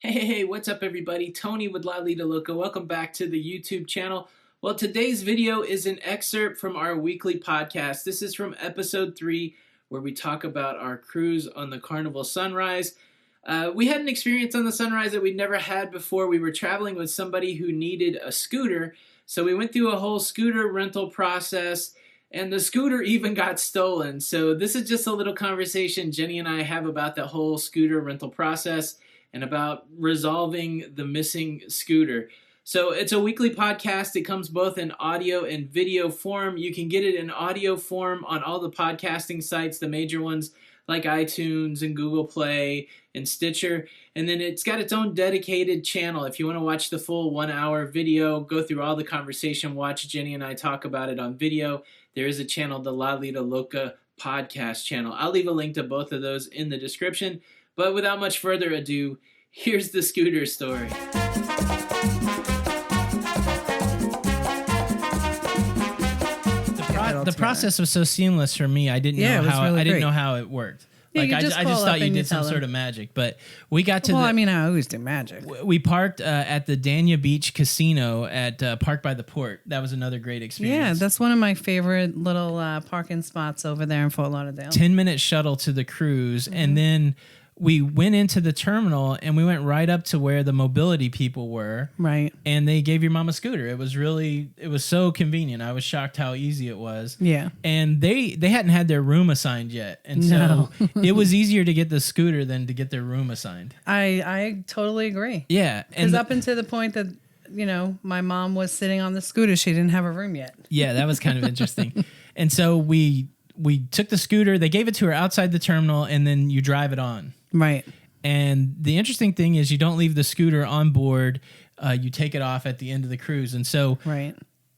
Hey, what's up everybody? Tony with Lido Loca. Welcome back to the YouTube channel. Well, today's video is an excerpt from our weekly podcast. This is from episode 3, where we talk about our cruise on the Carnival Sunrise. We had an experience on the Sunrise that we'd never had before. We were traveling with somebody who needed a scooter, so we went through a whole scooter rental process, and the scooter even got stolen. So this is just a little conversation Jenny and I have about the whole scooter rental process and about resolving the missing scooter. So it's a weekly podcast. It comes both in audio and video form. You can get it in audio form on all the podcasting sites, the major ones like iTunes and Google Play and Stitcher. And then it's got its own dedicated channel. If you want to watch the full 1-hour video, go through all the conversation, watch Jenny and I talk about it on video, there is a channel, the Lido Loca Podcast channel. I'll leave a link to both of those in the description. But without much further ado, here's the scooter story. The process was so seamless for me. I didn't know how it worked. Yeah, I just thought you did some sort of magic. But we got to I always do magic. We parked at the Dania Beach Casino at Park by the Port. That was another great experience. Yeah, that's one of my favorite little parking spots over there in Fort Lauderdale. 10-minute shuttle to the cruise, and then we went into the terminal and we went right up to where the mobility people were. Right. And they gave your mom a scooter. It was so convenient. I was shocked how easy it was. Yeah. And they hadn't had their room assigned yet. And so it was easier to get the scooter than to get their room assigned. I totally agree. Yeah. Because up until the point that, my mom was sitting on the scooter, she didn't have a room yet. Yeah, that was kind of interesting. And so we took the scooter. They gave it to her outside the terminal, and then you drive it on. Right. And the interesting thing is you don't leave the scooter on board. You take it off at the end of the cruise. And so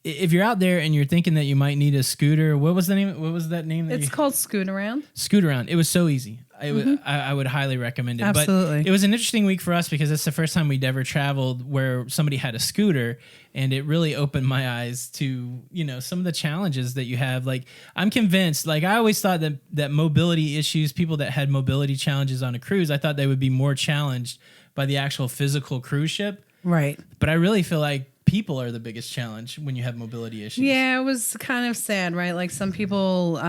if you're out there and you're thinking that you might need a scooter, what was that name? It's called Scoot Around. Scoot Around. It was so easy. I would highly recommend it. Absolutely. But it was an interesting week for us because it's the first time we'd ever traveled where somebody had a scooter, and it really opened my eyes to, some of the challenges that you have. Like, I'm convinced, I always thought that mobility issues, people that had mobility challenges on a cruise, I thought they would be more challenged by the actual physical cruise ship. Right. But I really feel like people are the biggest challenge when you have mobility issues. Yeah, it was kind of sad, right? Like some people,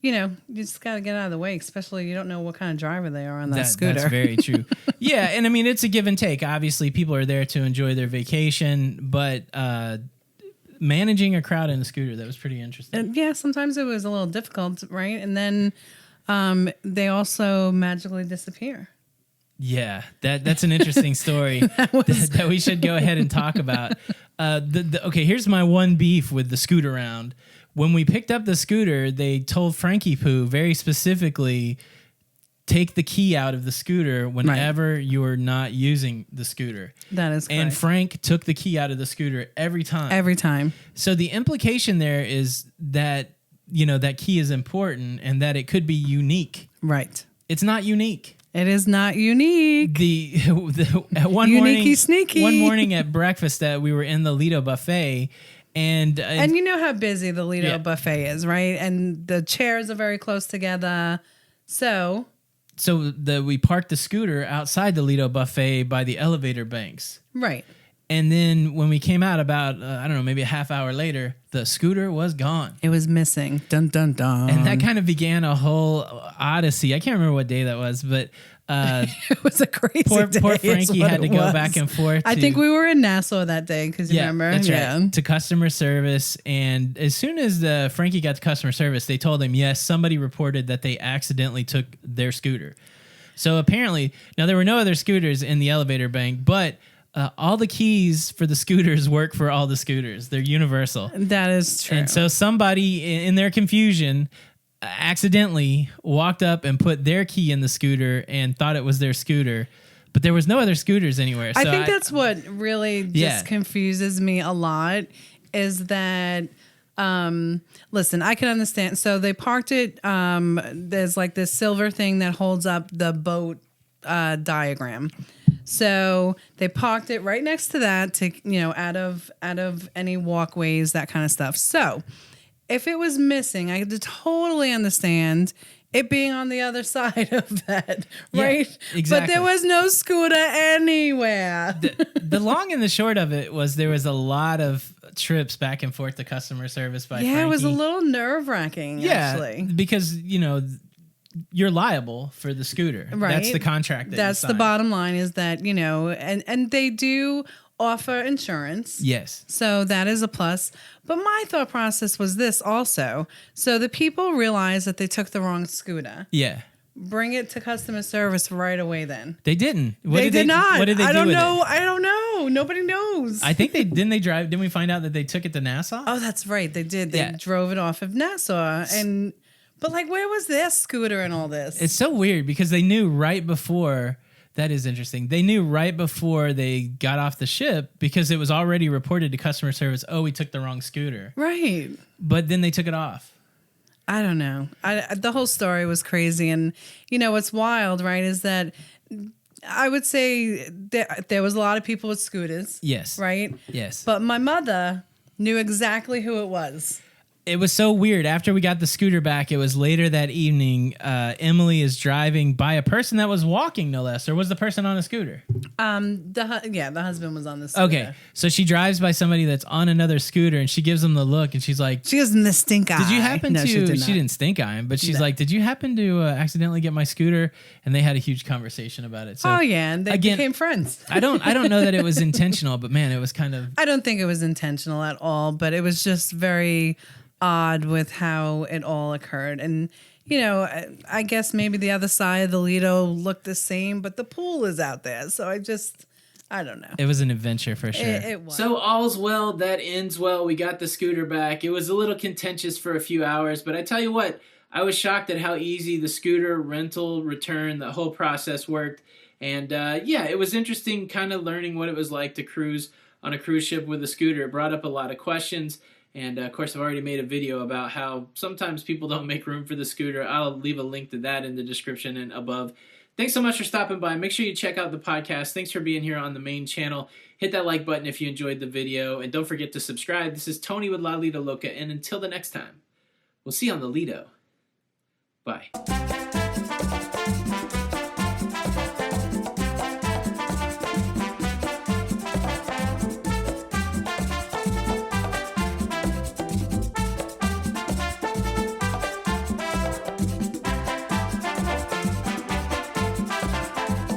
you just got to get out of the way, especially you don't know what kind of driver they are on that scooter. That's very true. Yeah, and I mean, it's a give and take. Obviously, people are there to enjoy their vacation, but managing a crowd in a scooter, that was pretty interesting. Yeah, sometimes it was a little difficult, right? And then they also magically disappear. Yeah, that's an interesting story that we should go ahead and talk about. Okay, here's my one beef with the Scoot Around. When we picked up the scooter, they told Frankie Poo very specifically, take the key out of the scooter whenever you're not using the scooter. That is correct. And Frank took the key out of the scooter every time. Every time. So the implication there is that, that key is important and that it could be unique. Right. It's not unique. It is not unique. Uniquey sneaky. One morning at breakfast, we were in the Lido buffet, and you know how busy the Lido buffet is, right? And the chairs are very close together. So we parked the scooter outside the Lido buffet by the elevator banks. Right. And then when we came out about, maybe a half hour later, the scooter was gone. It was missing. Dun, dun, dun. And that kind of began a whole odyssey. I can't remember what day that was, but it was a crazy day. Poor Frankie had to go back and forth. I think we were in Nassau that day because you remember. That's right. To customer service. And as soon as Frankie got to customer service, they told him, yes, somebody reported that they accidentally took their scooter. So apparently, now there were no other scooters in the elevator bank, but all the keys for the scooters work for all the scooters. They're universal. That is true. And so somebody in their confusion accidentally walked up and put their key in the scooter and thought it was their scooter, but there was no other scooters anywhere. So I think that's what really just confuses me a lot is that, listen, I can understand. So they parked it. There's like this silver thing that holds up the boat diagram. So they parked it right next to that to, out of any walkways, that kind of stuff. So if it was missing, I could totally understand it being on the other side of that, right? Yeah, exactly. But there was no scooter anywhere. The long and the short of it was there was a lot of trips back and forth to customer service by Frankie. It was a little nerve-wracking, actually. Because, you're liable for the scooter. Right. That's the contract. That's the bottom line is that, and they do offer insurance. Yes. So that is a plus. But my thought process was this also. So the people realized that they took the wrong scooter. Yeah. Bring it to customer service right away then. They didn't. They did not. What did they do with it? I don't know. Nobody knows. I think didn't we find out that they took it to Nassau? Oh, that's right. They did. They drove it off of Nassau. But where was their scooter and all this? It's so weird because they knew right before. That is interesting. They knew right before they got off the ship because it was already reported to customer service, oh, we took the wrong scooter. Right. But then they took it off. I don't know. The whole story was crazy. And, what's wild, right, is that I would say there was a lot of people with scooters. Yes. Right? Yes. But my mother knew exactly who it was. It was so weird. After we got the scooter back, it was later that evening. Emily is driving by a person that was walking, no less. Or was the person on a scooter? The husband was on the scooter. Okay, so she drives by somebody that's on another scooter, and she gives them the look, and she's like, she gives them the stink eye. Did you happen to? She didn't stink eye him, but she's like, did you happen to accidentally get my scooter? And they had a huge conversation about it. So, and they became friends. I don't know that it was intentional, but man, it was kind of. I don't think it was intentional at all, but it was just very odd with how it all occurred. And I guess maybe the other side of the Lido looked the same, but the pool is out there, so I don't know. It was an adventure for sure. It was. So all's well that ends well. We got the scooter back. It was a little contentious for a few hours, but I tell you what, I was shocked at how easy the scooter rental return, the whole process worked. And it was interesting kind of learning what it was like to cruise on a cruise ship with a scooter. It brought up a lot of questions. And, of course, I've already made a video about how sometimes people don't make room for the scooter. I'll leave a link to that in the description and above. Thanks so much for stopping by. Make sure you check out the podcast. Thanks for being here on the main channel. Hit that like button if you enjoyed the video. And don't forget to subscribe. This is Tony with Lido Loca. And until the next time, we'll see you on the Lido. Bye.